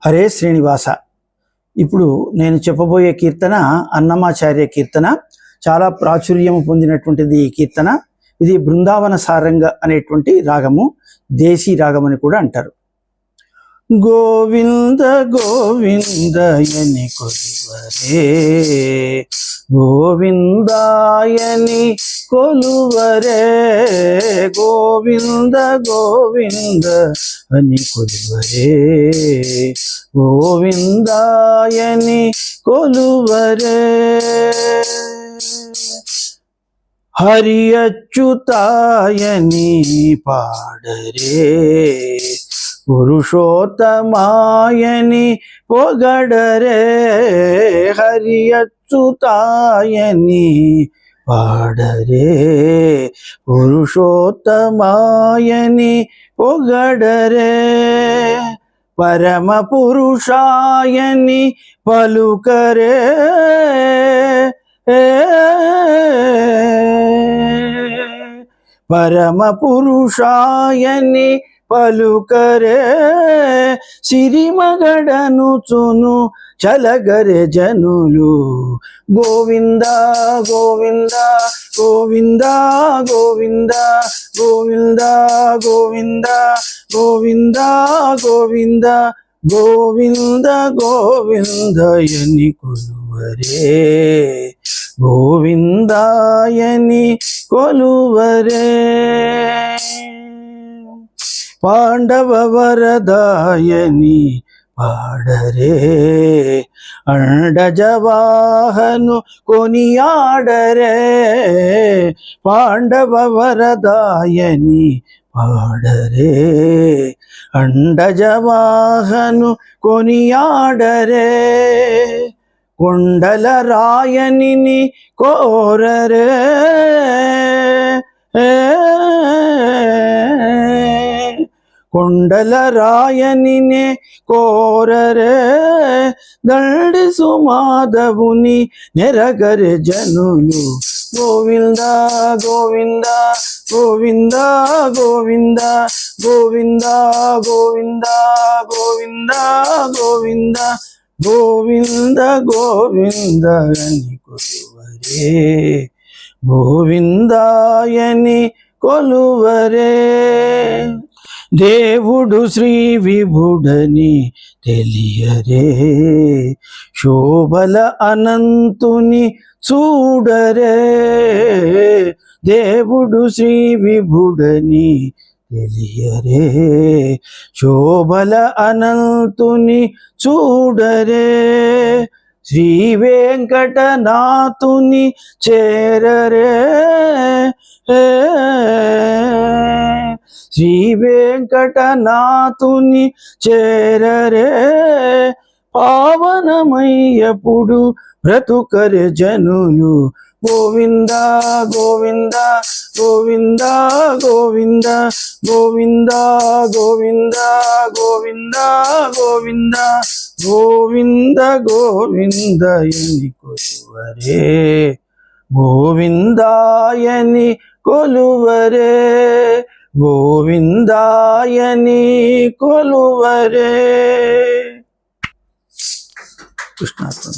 హరే శ్రీనివాస. ఇప్పుడు నేను చెప్పబోయే కీర్తన అన్నమాచార్య కీర్తన. చాలా ప్రాచుర్యం పొందినటువంటిది ఈ కీర్తన. ఇది బృందావన సారంగ అనేటువంటి రాగము, దేశీ రాగం అని కూడా అంటారు. గోవింద గోవిందయని కొలువరే, గోవిందాయని కొలువరే, గోవింద గోవింద అని కొలువరే, గోవిందాయని కొలువరే. హరి అచ్యుతాయని పాడరే, పురుషోత్తమాయని పొగడరే, హరి అచ్యుతాయని పాడరే, పురుషోత్తమాయని పొగడరే, పరమ పురుషాయని పలుకరే, పరమ పురుషాయని పలుకరే, సిరిమగడనుచును చలగరే జనులు. గోవింద గోవింద గోవింద గోవింద గోవింద గోవింద గోవింద గోవింద గోవింద గోవిందయని కొలువరే, గోవిందాయని కొలువరే. పాండవ వరదాయని పాడరే, అండజవాహను కొనియాడరే, పాండవ వరదాయని పాడరే, అండజవాహను కొనియాడరే, కొండల రాయనిని కోరరే, కొండల రాయనినే కోరరే, దండి సుమాధవుని నెరగరే జనులు. గోవింద గోవింద గోవింద గోవింద గోవింద గోవింద గోవింద గోవింద గోవింద గోవింద అని కొలువరే, గోవిందాయని కొలువరే. దేవుడు శ్రీ విభుడని తెలియరే, శోభల అనంతుని చూడరే, దేవుడు శ్రీ విభుడని తెలియరే, శోభల అనంతుని చూడరే, శ్రీ వెంకటనాథుని చేరరే, శ్రీ వెంకటనాథుని చేరరే, పావనమయ్యప్పుడు బ్రతుకరే జనులు. గోవింద గోవింద గోవింద గోవింద గోవింద గోవింద గోవింద గోవింద గోవింద గోవిందయని కొలువరే, గోవిందాయని కొలువరే, గోవిందాయని కొలువరే. కృష్ణార్పణ.